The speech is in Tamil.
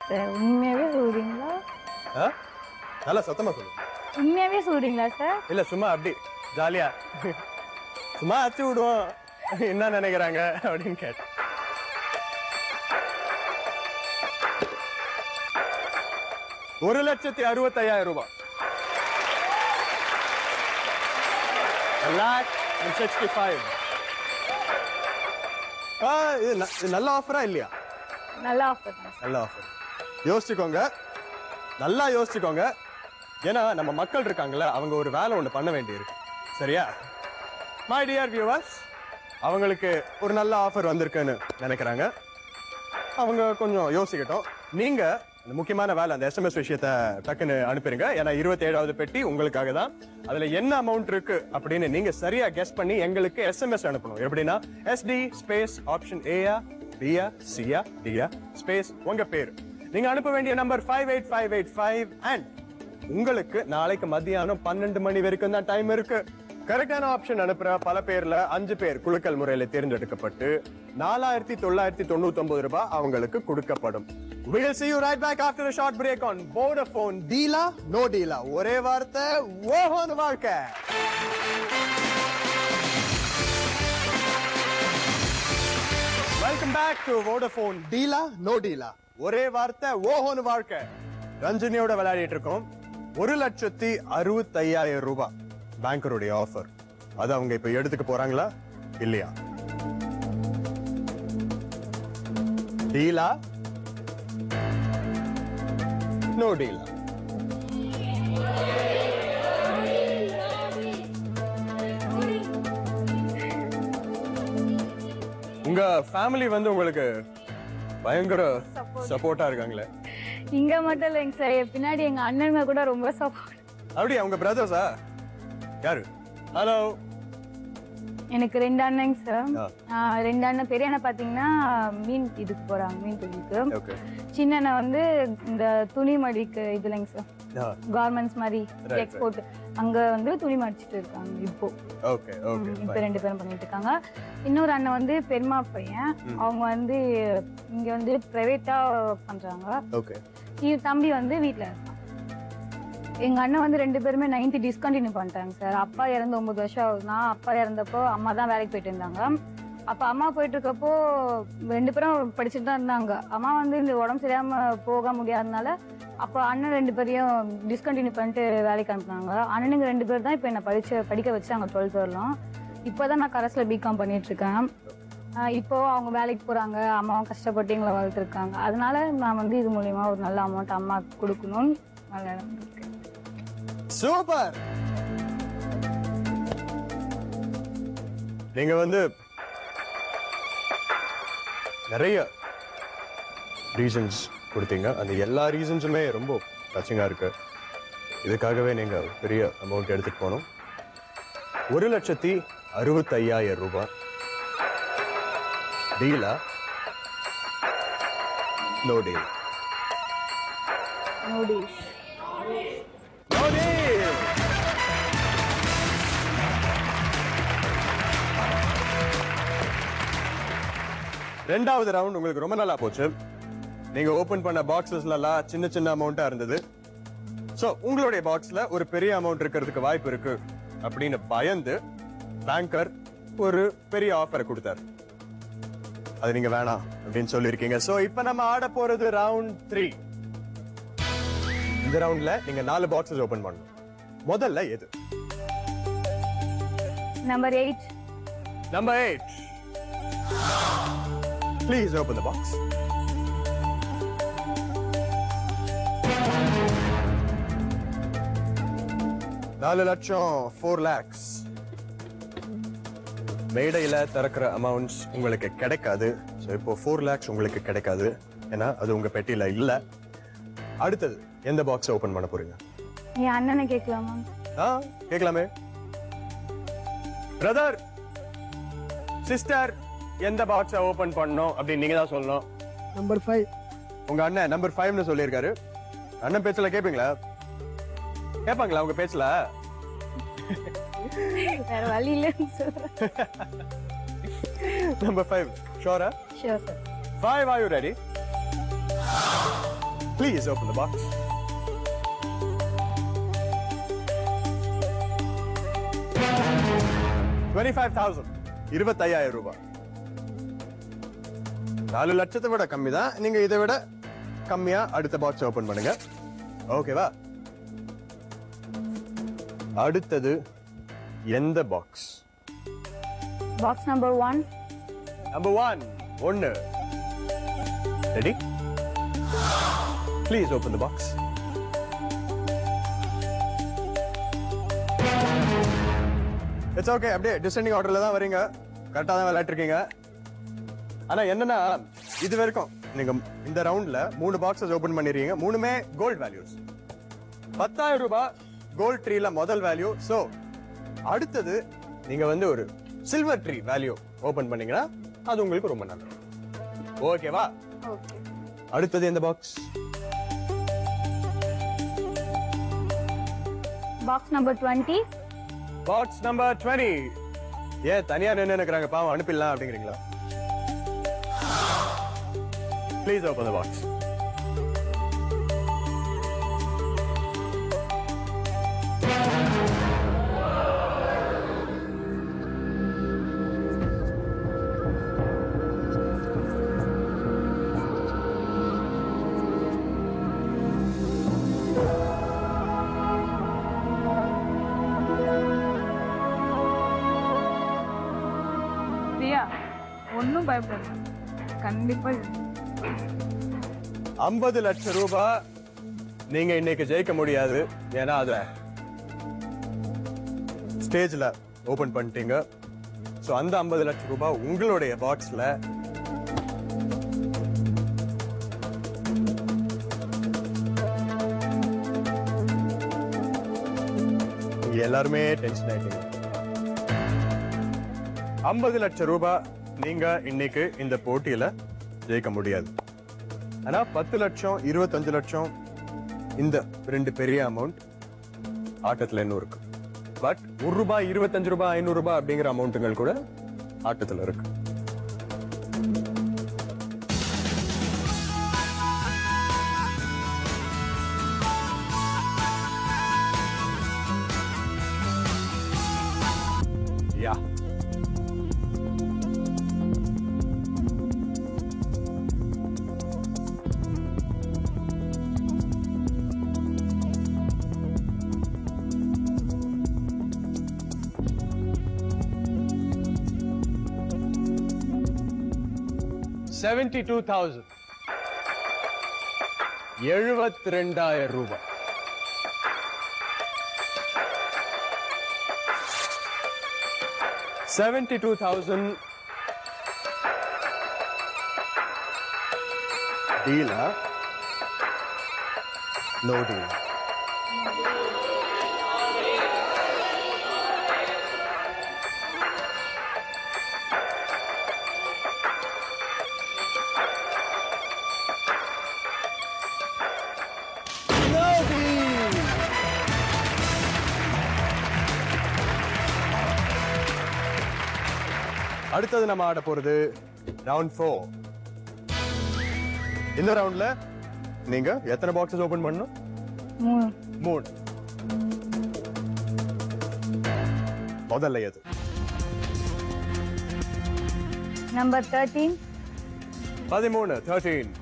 சார் உண்மையாவே சொல்றீங்களா? நல்லா சத்தமா சொல்லு. உண்மையாவே சொல்றீங்களா சார்? இல்ல சும்மா அப்படி ஜாலியா சும்மா அச்சு விடுவோம் என்ன நினைக்கிறாங்க அப்படின்னு கேட்டேன். ₹1,65,000. 1,65,000. இது நல்ல ஆஃபரா இல்லையா? நல்ல ஆஃபர் தான். நல்ல ஆஃபர். யோசிச்சுக்கோங்க, நல்லா யோசிச்சுக்கோங்க. ஏன்னா நம்ம மக்கள் இருக்காங்கல்ல, அவங்க ஒரு வேலை ஒண்ணு பண்ண வேண்டியிருக்கு. சரியா? மை டியர் வியூவர்ஸ், அவங்களுக்கு ஒரு நல்ல ஆஃபர் வந்திருக்குன்னு நினைக்கிறாங்க. அவங்க கொஞ்சம் யோசிக்கட்டும். நீங்க அந்த முக்கியமான வேலை, அந்த எஸ்எம்எஸ் விஷயத்த டக்குன்னு அனுப்பிடுங்க. ஏன்னா 27வது பெட்டி உங்களுக்காக தான். அதுல என்ன அமௌண்ட் இருக்கு அப்படின்னு நீங்க சரியா கெஸ் பண்ணி எங்களுக்கு எஸ்எம்எஸ் அனுப்பணும். எப்படின்னா SD ஸ்பேஸ் ஆப்ஷன் ஏயா பியா சியா டியா ஸ்பேஸ் உங்க பேர். நீங்க அனுப்ப வேண்டிய நம்பர் 58585 அண்ட் உங்களுக்கு நாளைக்கு மத்தியானம் 12 மணி வரைக்கும் தான் டைம் இருக்கு. கரெக்டான ஆப்ஷன் அனுப்புற பல பேர்ல 5 பேர் குலுக்கல் முறையில தேர்ந்தெடுக்கப்பட்டு ₹4,999 அவங்களுக்கு கொடுக்கப்படும். We will see you right back after a short break on Vodafone. Deala, no deala. ஒரே வார்த்தை, ஓஹோன்னு வாழ்க்கை. Welcome back to Vodafone. Deala, no deala. ஒரே வார்த்தை, ஓஹோன்னு வாழ்க்கை. ரஞ்சினியோட விளையாடிட்டு இருக்கோம். ₹1,65,000 பேங்கருடைய ஆஃபர். அது அவங்க இப்ப எடுத்துக்க போறாங்களா இல்லையா? டீலா நோ டீலா? உங்க ஃபேமிலி வந்து உங்களுக்கு பயங்கர சப்போர்ட்டா இருக்காங்களே. இங்க மட்டும் இல்லைங்க சார், பின்னாடி எங்க அண்ணனுங்க கூட ரொம்ப சப்போர்ட். அப்படியே அவங்க பிரதர்ஸா? யாரு? ஹலோ. எனக்கு 2 அண்ணங்க சார். 2 அண்ணன். பெரிய அண்ணன் பாத்தீங்கன்னா மீன் இதுக்கு போறாங்க, மீன் தொழிலுக்கு. சின்ன அண்ணன் வந்து இந்த துணி மடிக்கு இதுலங்க சார், கார்மெண்ட்ஸ் மாதிரி எக்ஸ்போர்ட், அங்க வந்து துணி மடிச்சிட்டு இருக்காங்க இப்போ. இப்ப 2 பேரும் பண்ணிட்டு இருக்காங்க. இன்னொரு அண்ணன் வந்து பெருமா பையன், அவங்க வந்து இங்க வந்து பிரைவேட்டா பண்றாங்க. தம்பி வந்து வீட்டுல இருக்காங்க. எங்க அண்ணன் வந்து 2 பேருமே 9th டிஸ்கண்டினியூ பண்ணிட்டாங்க சார். அப்பா இறந்து 9 வருஷம் ஆகுதுன்னா, அப்பா இறந்தப்போ அம்மா தான் வேலைக்கு போயிட்டு இருந்தாங்க. அப்ப அம்மா போயிட்டு இருக்கப்போ 2 பேரும் படிச்சுட்டு தான் இருந்தாங்க. அம்மா வந்து இந்த உடம்பு சரியாம போக முடியாதனால அப்போ அண்ணன் 2 பேரையும் டிஸ்கண்டினியூ பண்ணிட்டு வேலைக்கு அனுப்புனாங்க. அண்ணனுங்க 2 பேர் தான் இப்ப என்ன படிக்க வச்சாங்க 12th வரலாம். இப்போதான் நான் கரஸ்ல பிகாம் பண்ணிட்டு இருக்கேன். இப்போ அவங்க வேலைக்கு போறாங்க, அம்மாவும் கஷ்டப்பட்டு எங்களை வளர்த்துருக்காங்க. அதனால நான் வந்து இது மூலியமா ஒரு நல்ல அமௌண்ட் அம்மா கொடுக்கணும்னு நல்லா இருக்கேன். சூப்பர். நீங்க வந்து நிறைய ரீசன்ஸ் கொடுத்தீங்க. அந்த எல்லா ரீசன்ஸுமே ரொம்ப டச்சிங்கா இருக்கு. இதுக்காகவே நீங்க பெரிய அமௌண்ட் எடுத்துட்டு போகணும். ₹1,65,000. டீலா no deal? No deal. No deal. ரெண்டாவது ரவுண்ட் உங்களுக்கு ரொம்ப நல்லா போச்சு. நீங்க ஓபன் பண்ண பாக்ஸஸ்ல எல்லாம் சின்ன சின்ன அமௌண்டா இருந்தது. சோ உங்களுடைய பாக்ஸ்ல ஒரு பெரிய அமௌண்ட் இருக்கிறதுக்கு வாய்ப்பு இருக்கு அப்படின்னு பயந்து பேங்கர் ஒரு பெரிய ஆஃபர் கொடுத்தாரு. அது நீங்க வேணாம் அப்படின்னு சொல்லிருக்கீங்க. சோ இப்ப நம்ம ஆட போறது ரவுண்ட் 3. இந்த ரவுண்ட்ல நீங்க 4 பாக்ஸஸ் ஓபன் பண்ணணும். முதல்ல எது? Number 8. Number 8. Please open the box. $4 lakhs. மேடையில திறக்கிற அமௌண்ட்ஸ் உங்களுக்கு கிடைக்காது. ஸோ இப்போ 4 lakhs உங்களுக்கு கிடைக்காது, ஏன்னா அது உங்க பெட்டியில இல்ல. அடுத்தது எந்த பாக்ஸ் ஓபன் பண்ண போறீங்க? என் அண்ணனை கேட்கலாமா? கேட்கலாமே. பிரதர், சிஸ்டர், எந்த பாக்ஸை ஓபன் பண்ணணும் அப்படின்னு நீங்க தான் சொல்லணும். நம்பர் 5. உங்க அண்ணன் நம்பர் 5னு சொல்லியிருக்காரு. அண்ணன் பேச்சுல கேப்பீங்களா? கேட்பாங்களா உங்க பேச்சுல? வேற வழி இல்லைன்னு சொல்றேன். நம்பர் 5 ஷூரா? Sure sir. 5, are you ready? Please open the box. $25,000. 25,000 ரூபாய். 4 லட்சத்தை விட கம்மி தான். நீங்க இதை விட கம்மியா அடுத்த பாக்ஸ் ஓபன் பண்ணுங்க. ஓகேவா? அடுத்தது எந்த box? Box number 1. Number 1. 1. Ready? Please open the box. It's okay. அப்படியே டிசெண்டிங் ஆர்டர்ல தான் வரீங்க. கரெக்டா தான் விளையாட்டு இருக்கீங்க. ஆனா என்னன்னா இது வரைக்கும் நீங்க இந்த ரவுண்ட்ல 3 பாக்ஸஸ் ஓபன் பண்ணிருக்கீங்க. மூணுமே கோல்ட் வேல்யூஸ். 10,000 ரூபாய் கோல்ட் ட்ரீல முதல் வேல்யூ. சோ அடுத்தது நீங்க வந்து ஒரு சில்வர் ட்ரீ வேல்யூ ஓபன் பண்ணீங்கன்னா அது உங்களுக்கு ரொம்ப நல்லது. ஓகேவா? ஓகே. அடுத்தது எந்த box? Box number 20. Box number 20. ஏன் தனியா நின்னு நிக்கறாங்க பாவம் அனுப்பிடலாம் அப்படிங்கறீங்களா? Please open the box. ஒன்னும் பயப்படாது. கண்டிப்பா 50 லட்சம் ரூபாய் நீங்க இன்னைக்கு ஜெயிக்க முடியாது. ஏன்னா அத ஸ்டேஜ்ல ஓபன் பண்ணிட்டீங்க. சோ அந்த 50 லட்சம் ரூபாய் உங்களுடைய பாக்ஸ்ல எல்லாருமே டென்ஷன் ஆயிட்டீங்க. 50 லட்சம் ரூபாய் நீங்க இன்னைக்கு இந்த போட்டியில ஜெயிக்க முடியாது. ஆனா 10 லட்சம் 25 லட்சம் இந்த ரெண்டு பெரிய அமௌண்ட் ஆட்டத்துல இன்னும் இருக்கு. பட் ₹1 25 500 அப்படிங்கிற அமௌண்ட்டுகள் கூட ஆட்டத்துல இருக்கு. யா $72,000. 72,000 ரூபாய். $72,000 டீலா? No deal. அடுத்தது நம்ம ஆட போறது ரவுண்ட் 4. இந்த ரவுண்ட்ல நீங்க எத்தனை பாக்ஸஸ் ஓபன் பண்ணணும்? 3. முதல்ல எது? நம்பர் 13. 13.